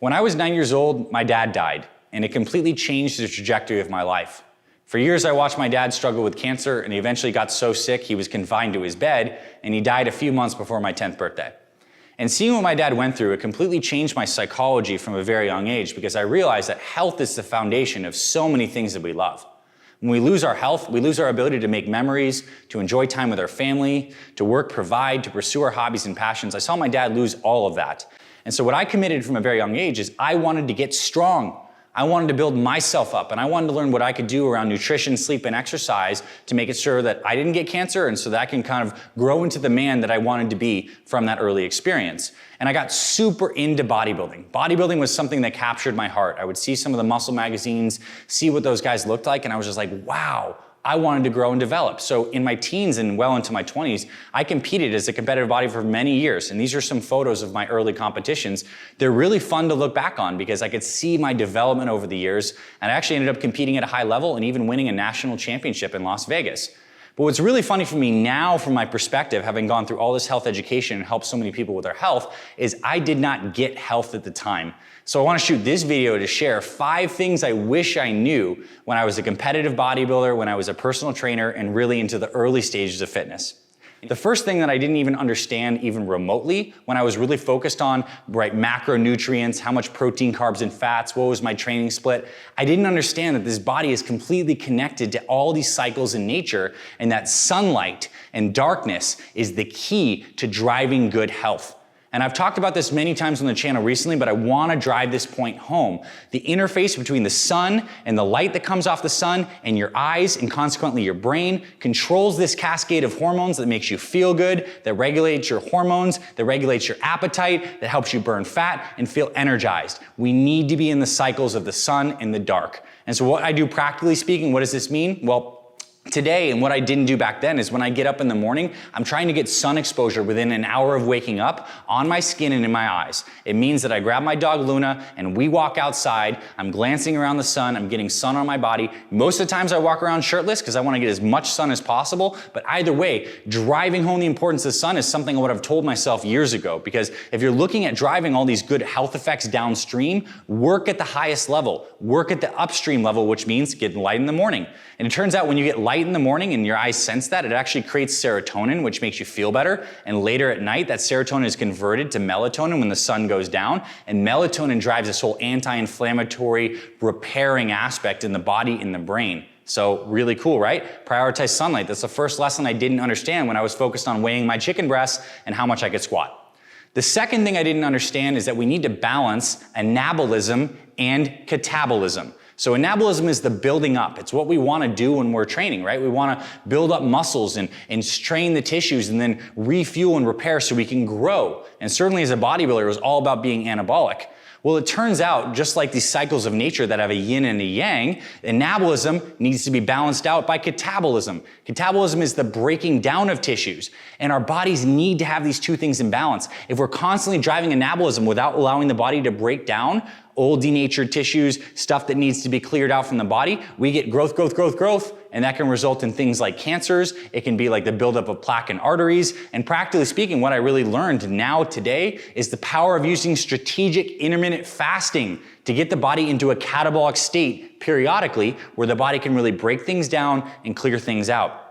When I was 9 years old, my dad died, and it completely changed the trajectory of my life. For years, I watched my dad struggle with cancer, and he eventually got so sick he was confined to his bed, and he died a few months before my 10th birthday. And seeing what my dad went through, it completely changed my psychology from a very young age, because I realized that health is the foundation of so many things that we love. When we lose our health, we lose our ability to make memories, to enjoy time with our family, to work, provide, to pursue our hobbies and passions. I saw my dad lose all of that. And so what I committed from a very young age is I wanted to get strong. I wanted to build myself up, and I wanted to learn what I could do around nutrition, sleep, and exercise to make it sure that I didn't get cancer, and so that I can kind of grow into the man that I wanted to be from that early experience. And I got super into bodybuilding. Bodybuilding was something that captured my heart. I would see some of the muscle magazines, see what those guys looked like, and I was just like, wow, I wanted to grow and develop. So in my teens and well into my 20s, I competed as a competitive bodybuilder for many years. And these are some photos of my early competitions. They're really fun to look back on because I could see my development over the years. And I actually ended up competing at a high level and even winning a national championship in Las Vegas. But what's really funny for me now, from my perspective, having gone through all this health education and helped so many people with their health, is I did not get health at the time. So I want to shoot this video to share 5 things I wish I knew when I was a competitive bodybuilder, when I was a personal trainer, and really into the early stages of fitness. The first thing that I didn't even understand even remotely when I was really focused on macronutrients, how much protein, carbs, and fats, what was my training split, I didn't understand that this body is completely connected to all these cycles in nature, and that sunlight and darkness is the key to driving good health. And I've talked about this many times on the channel recently, but I want to drive this point home. The interface between the sun and the light that comes off the sun and your eyes, and consequently your brain, controls this cascade of hormones that makes you feel good, that regulates your hormones, that regulates your appetite, that helps you burn fat and feel energized. We need to be in the cycles of the sun and the dark. And so what I do, practically speaking, what does this mean? Well, today, and what I didn't do back then, is when I get up in the morning, I'm trying to get sun exposure within an hour of waking up on my skin and in my eyes. It means that I grab my dog Luna and we walk outside. I'm glancing around the sun. I'm getting sun on my body. Most of the times I walk around shirtless because I want to get as much sun as possible. But either way, driving home the importance of the sun is something what I've told myself years ago, because if you're looking at driving all these good health effects downstream, work at the highest level. Work at the upstream level, which means getting light in the morning. And it turns out when you get light in the morning and your eyes sense that, it actually creates serotonin, which makes you feel better. And later at night, that serotonin is converted to melatonin when the sun goes down. And melatonin drives this whole anti-inflammatory, repairing aspect in the body, in the brain. So really cool, right? Prioritize sunlight. That's the first lesson I didn't understand when I was focused on weighing my chicken breasts and how much I could squat. The second thing I didn't understand is that we need to balance anabolism and catabolism. So anabolism is the building up. It's what we want to do when we're training, right? We want to build up muscles and strain the tissues and then refuel and repair so we can grow. And certainly as a bodybuilder, it was all about being anabolic. Well, it turns out, just like these cycles of nature that have a yin and a yang, anabolism needs to be balanced out by catabolism. Catabolism is the breaking down of tissues, and our bodies need to have these two things in balance. If we're constantly driving anabolism without allowing the body to break down old denatured tissues, stuff that needs to be cleared out from the body, we get growth, and that can result in things like cancers. It can be like the buildup of plaque in arteries. And practically speaking, what I really learned now today is the power of using strategic intermittent fasting to get the body into a catabolic state periodically, where the body can really break things down and clear things out.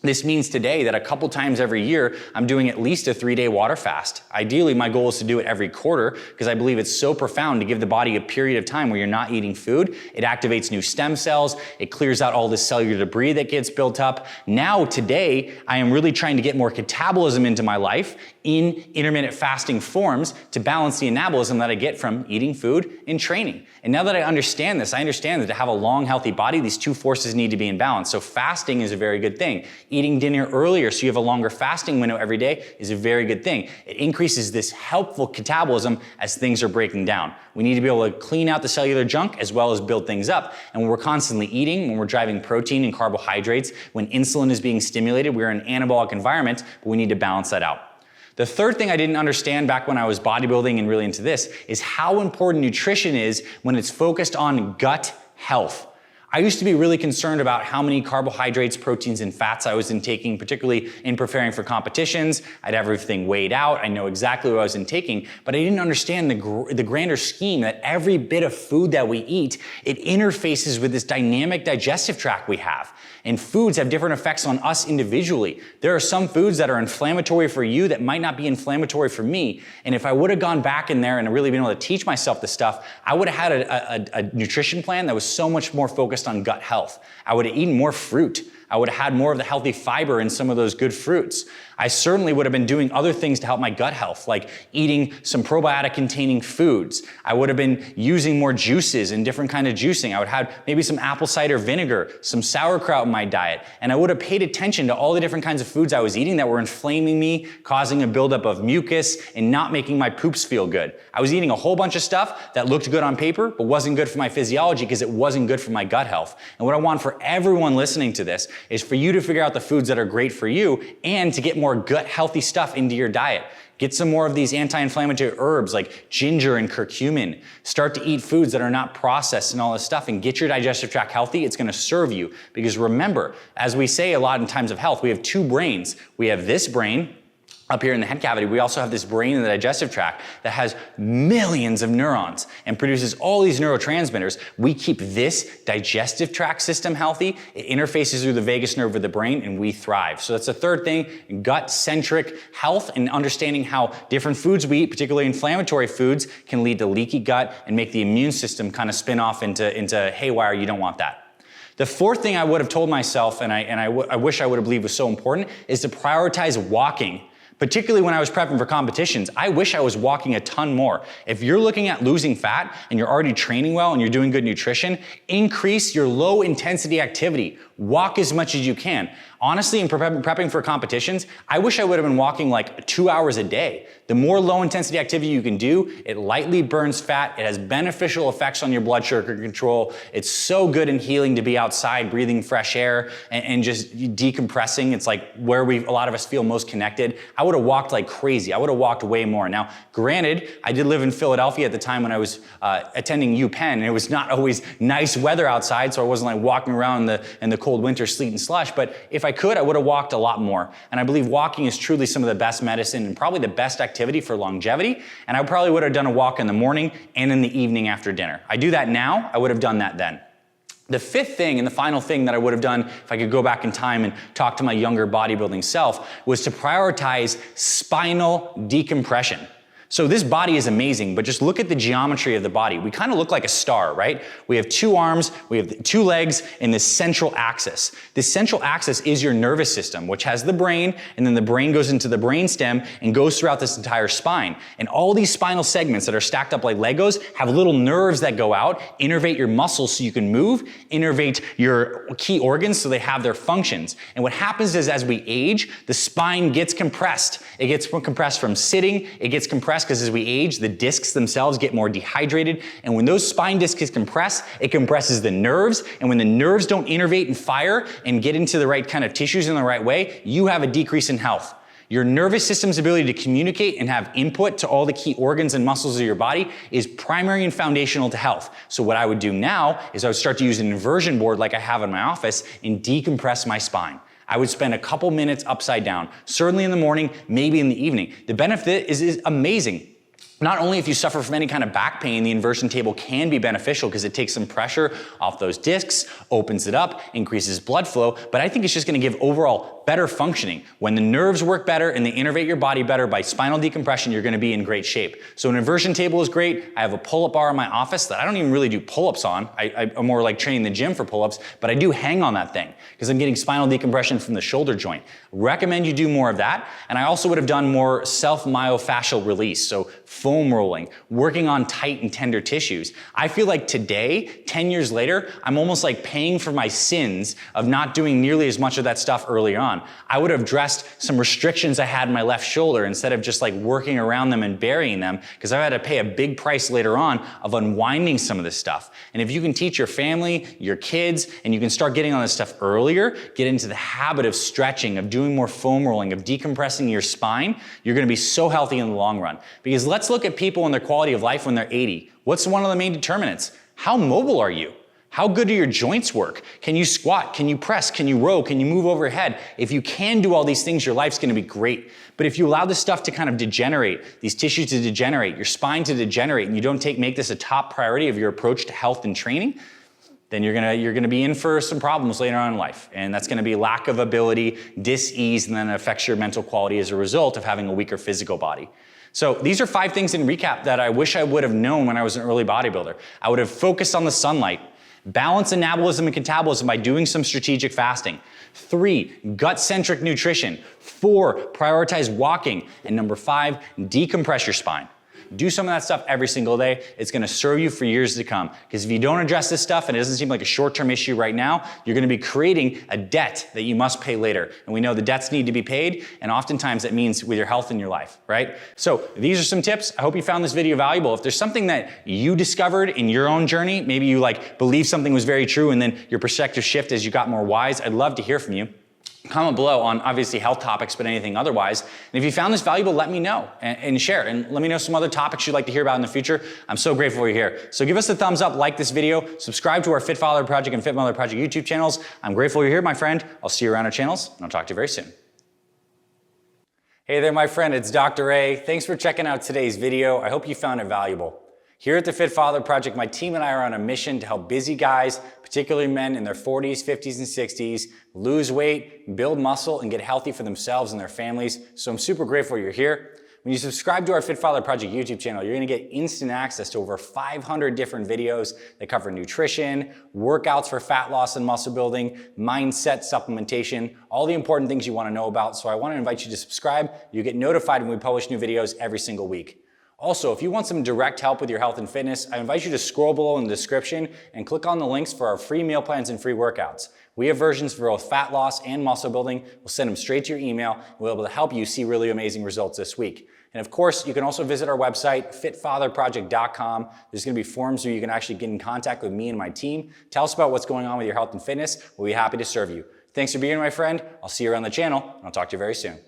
This means today that a couple times every year, I'm doing at least a 3-day water fast. Ideally, my goal is to do it every quarter, because I believe it's so profound to give the body a period of time where you're not eating food. It activates new stem cells. It clears out all this cellular debris that gets built up. Now, today, I am really trying to get more catabolism into my life in intermittent fasting forms to balance the anabolism that I get from eating food and training. And now that I understand this, I understand that to have a long, healthy body, these two forces need to be in balance. So fasting is a very good thing. Eating dinner earlier so you have a longer fasting window every day is a very good thing. It increases this helpful catabolism as things are breaking down. We need to be able to clean out the cellular junk as well as build things up. And when we're constantly eating, when we're driving protein and carbohydrates, when insulin is being stimulated, we're in an anabolic environment, but we need to balance that out. The third thing I didn't understand back when I was bodybuilding and really into this is how important nutrition is when it's focused on gut health. I used to be really concerned about how many carbohydrates, proteins, and fats I was intaking, particularly in preparing for competitions. I'd have everything weighed out. I know exactly what I was intaking, but I didn't understand the grander scheme that every bit of food that we eat, it interfaces with this dynamic digestive tract we have. And foods have different effects on us individually. There are some foods that are inflammatory for you that might not be inflammatory for me. And if I would have gone back in there and really been able to teach myself this stuff, I would have had a nutrition plan that was so much more focused on gut health. I would have eaten more fruit. I would have had more of the healthy fiber in some of those good fruits. I certainly would have been doing other things to help my gut health, like eating some probiotic containing foods. I would have been using more juices and different kind of juicing. I would have maybe some apple cider vinegar, some sauerkraut in my diet. And I would have paid attention to all the different kinds of foods I was eating that were inflaming me, causing a buildup of mucus, and not making my poops feel good. I was eating a whole bunch of stuff that looked good on paper, but wasn't good for my physiology because it wasn't good for my gut health. And what I want for everyone listening to this is for you to figure out the foods that are great for you and to get more gut healthy stuff into your diet. Get some more of these anti-inflammatory herbs like ginger and curcumin. Start to eat foods that are not processed and all this stuff and get your digestive tract healthy. It's gonna serve you because remember, as we say a lot in times of health, we have two brains. We have this brain up here in the head cavity. We also have this brain in the digestive tract that has millions of neurons and produces all these neurotransmitters. We keep this digestive tract system healthy. It interfaces through the vagus nerve with the brain and we thrive. So that's the third thing, gut-centric health and understanding how different foods we eat, particularly inflammatory foods, can lead to leaky gut and make the immune system kind of spin off into haywire. You don't want that. The fourth thing I would have told myself, and I wish I would have believed was so important, is to prioritize walking. Particularly when I was prepping for competitions, I wish I was walking a ton more. If you're looking at losing fat and you're already training well and you're doing good nutrition, increase your low intensity activity. Walk as much as you can. Honestly, in prepping for competitions, I wish I would have been walking like 2 hours a day. The more low intensity activity you can do, it lightly burns fat. It has beneficial effects on your blood sugar control. It's so good and healing to be outside, breathing fresh air and just decompressing. It's like where a lot of us feel most connected. I would have walked like crazy. I would have walked way more. Now, granted, I did live in Philadelphia at the time when I was attending UPenn, and it was not always nice weather outside, so I wasn't like walking around in the cold winter sleet and slush, but if I could, I would have walked a lot more. And I believe walking is truly some of the best medicine and probably the best activity for longevity. And I probably would have done a walk in the morning and in the evening after dinner. I do that now, I would have done that then. The fifth thing and the final thing that I would have done if I could go back in time and talk to my younger bodybuilding self was to prioritize spinal decompression. So this body is amazing, but just look at the geometry of the body. We kind of look like a star, right? We have two arms, we have two legs, and this central axis. This central axis is your nervous system, which has the brain, and then the brain goes into the brainstem and goes throughout this entire spine. And all these spinal segments that are stacked up like Legos have little nerves that go out, innervate your muscles so you can move, innervate your key organs so they have their functions. And what happens is as we age, the spine gets compressed. It gets compressed from sitting, it gets compressed because as we age, the discs themselves get more dehydrated. And when those spine discs compress, it compresses the nerves. And when the nerves don't innervate and fire and get into the right kind of tissues in the right way, you have a decrease in health. Your nervous system's ability to communicate and have input to all the key organs and muscles of your body is primary and foundational to health. So what I would do now is I would start to use an inversion board like I have in my office and decompress my spine. I would spend a couple minutes upside down, certainly in the morning, maybe in the evening. The benefit is amazing. Not only if you suffer from any kind of back pain, the inversion table can be beneficial because it takes some pressure off those discs, opens it up, increases blood flow, but I think it's just gonna give overall better functioning. When the nerves work better and they innervate your body better by spinal decompression, you're gonna be in great shape. So an inversion table is great. I have a pull-up bar in my office that I don't even really do pull-ups on. I'm more like training the gym for pull-ups, but I do hang on that thing because I'm getting spinal decompression from the shoulder joint. Recommend you do more of that. And I also would have done more self-myofascial release. So foam rolling, working on tight and tender tissues. I feel like today, 10 years later, I'm almost like paying for my sins of not doing nearly as much of that stuff early on. I would have addressed some restrictions I had in my left shoulder instead of just like working around them and burying them because I had to pay a big price later on of unwinding some of this stuff. And if you can teach your family, your kids, and you can start getting on this stuff earlier, get into the habit of stretching, of doing more foam rolling, of decompressing your spine, you're gonna be so healthy in the long run. Because let's look at people and their quality of life when they're 80. What's one of the main determinants? How mobile are you? How good do your joints work? Can you squat? Can you press? Can you row? Can you move overhead? If you can do all these things, your life's gonna be great. But if you allow this stuff to kind of degenerate, these tissues to degenerate, your spine to degenerate, and you don't make this a top priority of your approach to health and training, then you're gonna be in for some problems later on in life. And that's gonna be lack of ability, dis-ease, and then it affects your mental quality as a result of having a weaker physical body. So these are 5 things in recap that I wish I would have known when I was an early bodybuilder. I would have focused on the sunlight. Balance anabolism and catabolism by doing some strategic fasting. 3, gut-centric nutrition. 4, prioritize walking. And number 5, decompress your spine. Do some of that stuff every single day. It's gonna serve you for years to come. Because if you don't address this stuff and it doesn't seem like a short-term issue right now, you're gonna be creating a debt that you must pay later. And we know the debts need to be paid, and oftentimes that means with your health in your life, right? So these are some tips. I hope you found this video valuable. If there's something that you discovered in your own journey, maybe you believe something was very true and then your perspective shift as you got more wise, I'd love to hear from you. Comment below on obviously health topics, but anything otherwise. And if you found this valuable, let me know and share. And let me know some other topics you'd like to hear about in the future. I'm so grateful you're here. So give us a thumbs up, like this video, subscribe to our Fit Father Project and Fit Mother Project YouTube channels. I'm grateful you're here, my friend. I'll see you around our channels, and I'll talk to you very soon. Hey there, my friend. It's Dr. A. Thanks for checking out today's video. I hope you found it valuable. Here at the Fit Father Project, my team and I are on a mission to help busy guys, particularly men in their 40s, 50s, and 60s, lose weight, build muscle, and get healthy for themselves and their families. So I'm super grateful you're here. When you subscribe to our Fit Father Project YouTube channel, you're gonna get instant access to over 500 different videos that cover nutrition, workouts for fat loss and muscle building, mindset, supplementation, all the important things you wanna know about. So I wanna invite you to subscribe. You get notified when we publish new videos every single week. Also, if you want some direct help with your health and fitness, I invite you to scroll below in the description and click on the links for our free meal plans and free workouts. We have versions for both fat loss and muscle building. We'll send them straight to your email. We'll be able to help you see really amazing results this week. And of course, you can also visit our website, fitfatherproject.com. There's gonna be forms where you can actually get in contact with me and my team. Tell us about what's going on with your health and fitness. We'll be happy to serve you. Thanks for being here, my friend. I'll see you around the channel, and I'll talk to you very soon.